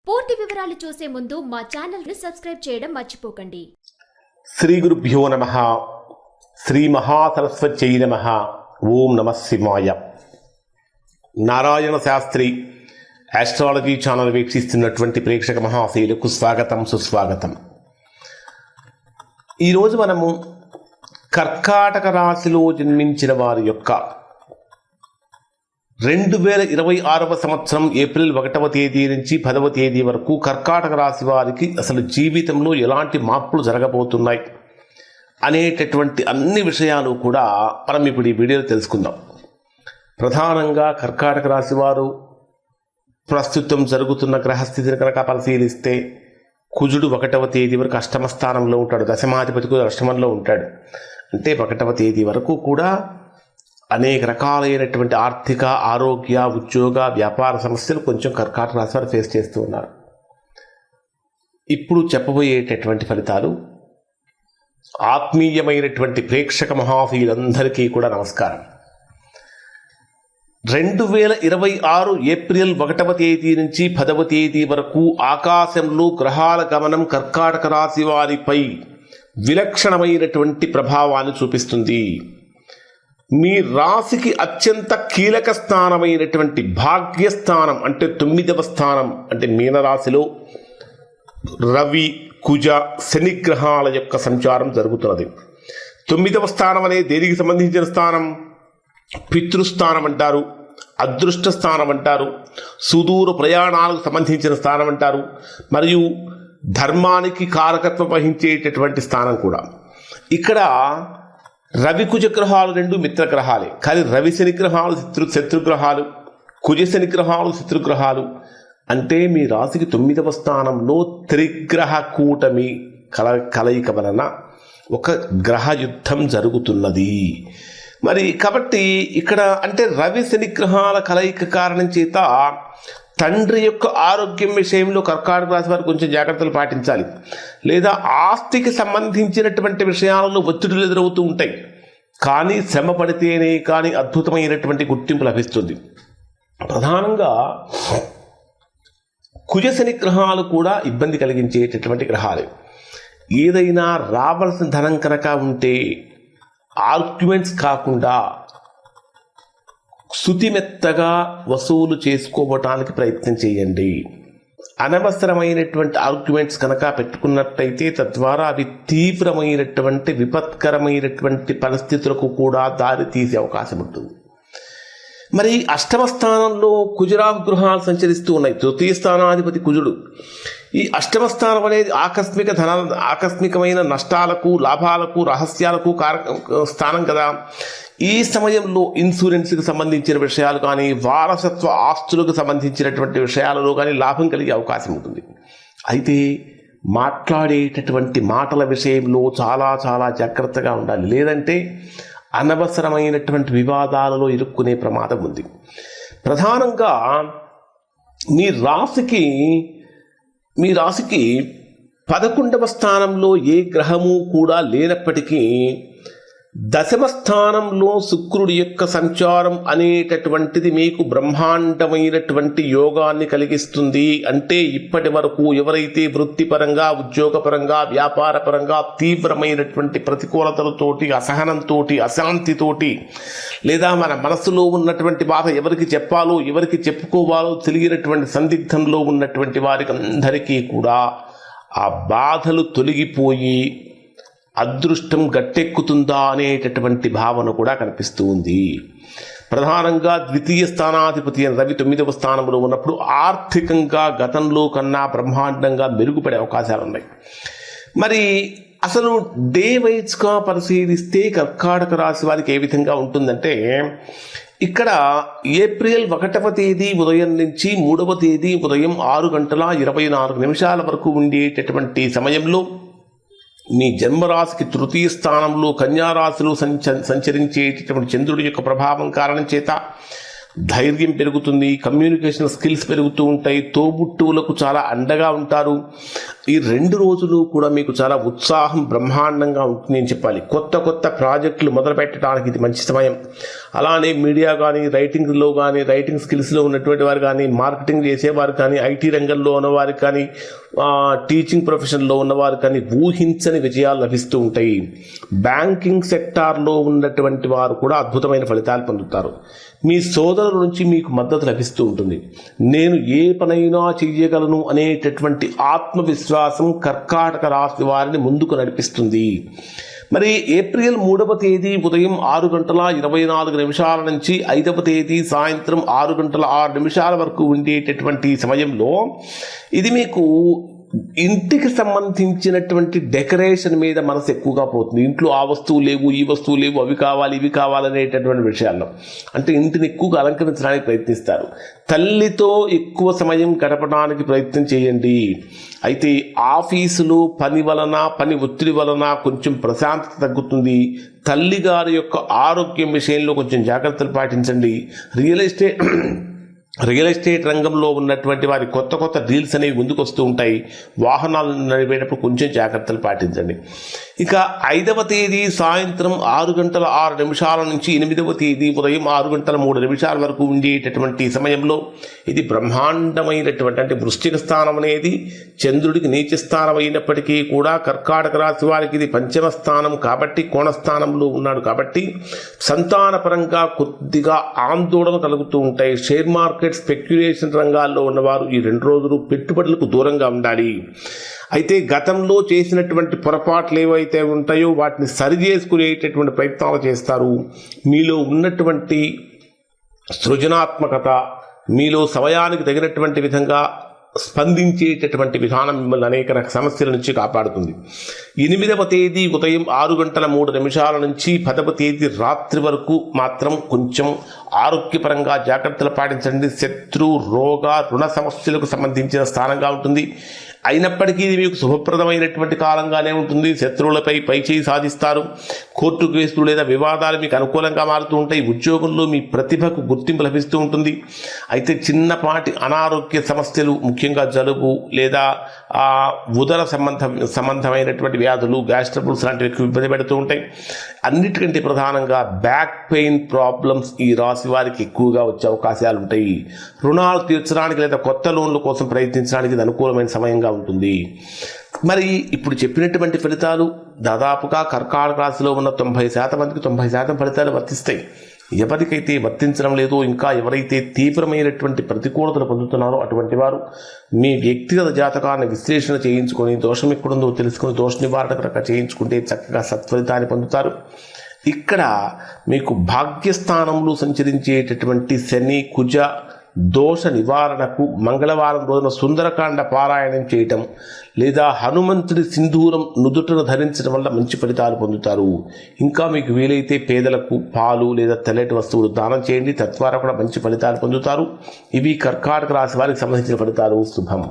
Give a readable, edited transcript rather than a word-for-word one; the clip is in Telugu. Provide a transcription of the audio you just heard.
పూర్తి వివరాలు చూసే ముందు మా ఛానల్ ని సబ్స్క్రైబ్ చేయడం మర్చిపోకండి. శ్రీ గురుభ్యో నమః. శ్రీ మహాసరస్వత్యై నమః. ఓం నమః శివాయ. నారాయణ శాస్త్రి ఆస్ట్రాలజీ ఛానల్ వీక్షిస్తున్నటువంటి ప్రేక్షక మహాశయులకు స్వాగతం, సుస్వాగతం. ఈరోజు మనము కర్కాటక రాశిలో జన్మించిన వారి యొక్క 2026వ సంవత్సరం ఏప్రిల్ 1వ తేదీ నుంచి 10వ తేదీ వరకు కర్కాటక రాశి వారికి అసలు జీవితంలో ఎలాంటి మార్పులు జరగబోతున్నాయి అనేటటువంటి అన్ని విషయాలు కూడా మనం ఇప్పుడు ఈ వీడియోలో తెలుసుకుందాం. ప్రధానంగా కర్కాటక రాశి వారు ప్రస్తుతం జరుగుతున్న గ్రహస్థితిని కనుక పరిశీలిస్తే కుజుడు 1వ తేదీ వరకు అష్టమ స్థానంలో ఉంటాడు. దశమాధిపతి కూడా అష్టమంలో ఉంటాడు. అంటే 1వ తేదీ వరకు కూడా అనేక రకాలైనటువంటి ఆర్థిక, ఆరోగ్య, ఉద్యోగ, వ్యాపార సమస్యలు కొంచెం కర్కాటక రాశి వారు ఫేస్ చేస్తూ ఉన్నారు. ఇప్పుడు చెప్పబోయేటటువంటి ఫలితాలు ఆత్మీయమైనటువంటి ప్రేక్షక మహాశయులందరికీ కూడా నమస్కారం. 2026 ఏప్రిల్ 1వ తేదీ నుంచి 10వ తేదీ వరకు ఆకాశంలో గ్రహాల గమనం కర్కాటక రాశి వారిపై విలక్షణమైనటువంటి ప్రభావాన్ని చూపిస్తుంది. మీ రాశికి అత్యంత కీలక స్థానమైనటువంటి భాగ్యస్థానం అంటే 9వ స్థానం అంటే మీనరాశిలో రవి, కుజ, శని గ్రహాల యొక్క సంచారం జరుగుతున్నది. 9వ స్థానం అనేది దేనికి సంబంధించిన స్థానం? పితృస్థానం అంటారు, అదృష్ట స్థానం అంటారు, సుదూర ప్రయాణాలకు సంబంధించిన స్థానం అంటారు, మరియు ధర్మానికి కారకత్వం వహించేటటువంటి స్థానం కూడా. ఇక్కడ రవి కుజ గ్రహాలు రెండు మిత్రగ్రహాలే, కానీ రవి శని గ్రహాలు శత్రుగ్రహాలు, కుజ శని గ్రహాలు శత్రుగ్రహాలు. అంటే మీ రాశికి 9వ స్థానంలో త్రిగ్రహ కూటమి కలయిక వలన ఒక గ్రహ యుద్ధం జరుగుతున్నది. మరి కాబట్టి ఇక్కడ అంటే రవి శని గ్రహాల కలయిక కారణం చేత తండ్రి యొక్క ఆరోగ్యం విషయంలో కర్కాటక రాశి వారు కొంచెం జాగ్రత్తలు పాటించాలి. లేదా ఆస్తికి సంబంధించినటువంటి విషయాలలో ఒత్తిడులు ఎదురవుతూ ఉంటాయి. కానీ శ్రమ పడితేనే కానీ అద్భుతమైనటువంటి గుర్తింపు లభిస్తుంది. ప్రధానంగా కుజశని గ్రహాలు కూడా ఇబ్బంది కలిగించేటటువంటి గ్రహాలు. ఏదైనా రావాల్సిన ధనం కనుక ఉంటే ఆర్గ్యుమెంట్స్ కాకుండా శుతిమెత్తగా వసూలు చేసుకోవటానికి ప్రయత్నం చేయండి. అనవసరమైనటువంటి ఆర్గ్యుమెంట్స్ కనుక పెట్టుకున్నట్టయితే తద్వారా అవి తీవ్రమైనటువంటి విపత్కరమైనటువంటి పరిస్థితులకు కూడా దారి తీసే అవకాశం ఉంటుంది. మరి అష్టమ స్థానంలో కుజరాహు గ్రహాలు సంచరిస్తూ ఉన్నాయి. తృతీయ స్థానాధిపతి కుజుడు. ఈ అష్టమ స్థానం అనేది ఆకస్మికమైన నష్టాలకు, లాభాలకు, రహస్యాలకు స్థానం కదా. ఈ సమయంలో ఇన్సూరెన్స్కి సంబంధించిన విషయాలు కానీ, వారసత్వ ఆస్తులకు సంబంధించినటువంటి విషయాలలో కానీ లాభం కలిగే అవకాశం ఉంటుంది. అయితే మాట్లాడేటటువంటి మాటల విషయంలో చాలా చాలా జాగ్రత్తగా ఉండాలి. లేదంటే అనవసరమైనటువంటి వివాదాలలో ఇరుక్కునే ప్రమాదం ఉంది. ప్రధానంగా మీ రాశికి 11వ స్థానంలో ఏ గ్రహము కూడా లేనప్పటికీ దశమ స్థానంలో శుక్రుడి యొక్క సంచారం అనేటటువంటిది మీకు బ్రహ్మాండమైనటువంటి యోగాన్ని కలిగిస్తుంది. అంటే ఇప్పటి వరకు ఎవరైతే వృత్తిపరంగా, ఉద్యోగపరంగా, వ్యాపారపరంగా తీవ్రమైనటువంటి ప్రతికూలతలతోటి, అసహనంతోటి, అశాంతితోటి, లేదా మన మనసులో ఉన్నటువంటి బాధ ఎవరికి చెప్పాలో ఎవరికి చెప్పుకోవాలో తెలియనటువంటి సందిగ్ధంలో ఉన్నటువంటి వారికి అందరికీ కూడా ఆ బాధలు తొలగిపోయి అదృష్టం గట్టెక్కుతుందా అనేటటువంటి భావన కూడా కనిపిస్తూ ఉంది. ప్రధానంగా ద్వితీయ స్థానాధిపతి అయిన రవి 9వ స్థానంలో ఉన్నప్పుడు ఆర్థికంగా గతంలో కన్నా బ్రహ్మాండంగా మెరుగుపడే అవకాశాలు ఉన్నాయి. మరి అసలు డే వైజ్గా పరిశీలిస్తే కర్కాటక రాశి వారికి ఏ విధంగా ఉంటుందంటే, ఇక్కడ ఏప్రిల్ 1వ తేదీ ఉదయం నుంచి 3వ తేదీ ఉదయం 6:24 వరకు ఉండేటటువంటి సమయంలో మీ జన్మరాశికి తృతీయ స్థానంలో కన్యారాశిలో సంచరించేటటువంటి చంద్రుడి యొక్క ప్రభావం కారణం చేత ధైర్యం పెరుగుతుంది, కమ్యూనికేషన్ స్కిల్స్ పెరుగుతూ ఉంటాయి, తోబుట్టువులకు చాలా అండగా ఉంటారు. ఈ 2 రోజులు కూడా మీకు చాలా ఉత్సాహం బ్రహ్మాండంగా ఉంటుంది అని చెప్పాలి. కొత్త కొత్త ప్రాజెక్టులు మొదలు పెట్టడానికి ఇది మంచి సమయం. అలానే మీడియా కానీ, రైటింగ్లో కానీ, రైటింగ్ స్కిల్స్లో ఉన్నటువంటి వారు కానీ, మార్కెటింగ్ చేసేవారు కానీ, ఐటీ రంగంలో ఉన్నవారు కానీ, టీచింగ్ ప్రొఫెషన్లో ఉన్నవారు కానీ ఊహించని విజయాలు లభిస్తూ ఉంటాయి. బ్యాంకింగ్ సెక్టార్లో ఉన్నటువంటి వారు కూడా అద్భుతమైన ఫలితాలు పొందుతారు. మీ సోదరుల నుంచి మీకు మద్దతు లభిస్తూ ఉంటుంది. నేను ఏ పనైనా చేయగలను అనేటటువంటి ఆత్మవిశ్వాసం కర్కాటక రాశి వారిని ముందుకు నడిపిస్తుంది. మరి ఏప్రిల్ 3వ తేదీ ఉదయం 6:24 నుంచి 5వ తేదీ సాయంత్రం 6:06 వరకు ఉండేటటువంటి సమయంలో ఇది మీకు ఇంటికి సంబంధించినటువంటి డెకరేషన్ మీద మనసు ఎక్కువగా పోతుంది. ఇంట్లో ఆ వస్తువు లేవు, ఈ వస్తువు లేవు, అవి కావాలి, ఇవి కావాలనేటటువంటి విషయాల్లో అంటే ఇంటిని ఎక్కువగా అలంకరించడానికి ప్రయత్నిస్తారు. తల్లితో ఎక్కువ సమయం గడపడానికి ప్రయత్నం చేయండి. అయితే ఆఫీసులో పని ఒత్తిడి వలన కొంచెం ప్రశాంతత తగ్గుతుంది. తల్లి గారి యొక్క ఆరోగ్యం విషయంలో కొంచెం జాగ్రత్తలు పాటించండి. రియల్ ఎస్టేట్ రంగంలో ఉన్నటువంటి వారి కొత్త కొత్త డీల్స్ అనేవి ముందుకు వస్తూ ఉంటాయి. వాహనాలు నడిపేటప్పుడు కొంచెం జాగ్రత్తలు పాటించండి. ఇక 5వ తేదీ సాయంత్రం 6:06 నుంచి 8వ తేదీ ఉదయం 6:03 వరకు ఉండేటటువంటి సమయంలో ఇది బ్రహ్మాండమైనటువంటి అంటే వృశ్చిక స్థానం అనేది చంద్రుడికి నీచ స్థానం అయినప్పటికీ కూడా కర్కాటక రాశి వారికి ఇది పంచమ స్థానం కాబట్టి కోణస్థానంలో ఉన్నాడు కాబట్టి సంతానపరంగా కొద్దిగా ఆందోళన కలుగుతూ ఉంటాయి. షేర్ మార్కెట్ స్పెక్యులేషన్ రంగాల్లో ఉన్నవారు ఈ 2 రోజులు పెట్టుబడులకు దూరంగా ఉండాలి. అయితే గతంలో చేసినటువంటి పొరపాట్లు ఏవైతే ఉంటాయో వాటిని సరి చేసుకునేటటువంటి ప్రయత్నాలు చేస్తారు. మీలో ఉన్నటువంటి సృజనాత్మకత, మీలో సమయానికి తగినటువంటి విధంగా స్పందించేటటువంటి విధానం మిమ్మల్ని అనేక సమస్యల నుంచి కాపాడుతుంది. 8వ తేదీ ఉదయం 6:03 నుంచి 10వ తేదీ రాత్రి వరకు మాత్రం కొంచెం ఆరోగ్యపరంగా జాగ్రత్తలు పాటించండి. శత్రు, రోగ, రుణ సమస్యలకు సంబంధించిన స్థానంగా ఉంటుంది. అయినప్పటికీ ఇది మీకు శుభప్రదమైనటువంటి కాలంగానే ఉంటుంది. శత్రువులపై పైచేయి సాధిస్తారు. కోర్టు కేసులు లేదా వివాదాలు మీకు అనుకూలంగా మారుతూ ఉంటాయి. ఉద్యోగంలో మీ ప్రతిభకు గుర్తింపు లభిస్తూ ఉంటుంది. అయితే అనారోగ్య సమస్యలు, ముఖ్యంగా జలుబు లేదా ఉదర సంబంధమైనటువంటి వ్యాధులు, గ్యాస్ ట్రబుల్స్ లాంటివి ఎక్కువ ఇబ్బంది పెడుతూ ఉంటాయి. అన్నిటికంటే ప్రధానంగా బ్యాక్ పెయిన్ ప్రాబ్లమ్స్ ఈ రాశి వారికి ఎక్కువగా వచ్చే అవకాశాలు ఉంటాయి. రుణాలు తీర్చడానికి లేదా కొత్త లోన్ల కోసం ప్రయత్నించడానికి ఇది అనుకూలమైన సమయంగా ఉంటుంది. మరి ఇప్పుడు చెప్పినటువంటి ఫలితాలు దాదాపుగా కర్కాటక రాశిలో ఉన్న 90% మందికి 90% ఫలితాలు వర్తిస్తాయి. ఎవరికైతే వర్తించడం లేదో, ఇంకా ఎవరైతే తీవ్రమైనటువంటి ప్రతికూలతలు పొందుతున్నారో అటువంటి వారు మీ వ్యక్తిగత జాతకాన్ని విశ్లేషణ చేయించుకొని దోషం ఎక్కడుందో తెలుసుకొని దోష నివారణ చేయించుకుంటే చక్కగా సత్ఫలితాన్ని పొందుతారు. ఇక్కడ మీకు భాగ్యస్థానంలో సంచరించేటటువంటి శని, కుజ దోష నివారణకు మంగళవారం రోజున సుందరకాండ పారాయణం చేయటం లేదా హనుమంతుడి సింధూరం నుదుటను ధరించడం వల్ల మంచి ఫలితాలు పొందుతారు. ఇంకా మీకు వీలైతే పేదలకు పాలు లేదా తెల్లటి వస్తువులు దానం చేయండి. తద్వారా కూడా మంచి ఫలితాలు పొందుతారు. ఇవి కర్కాటక రాశి వారికి సంబంధించిన ఫలితాలు. శుభం.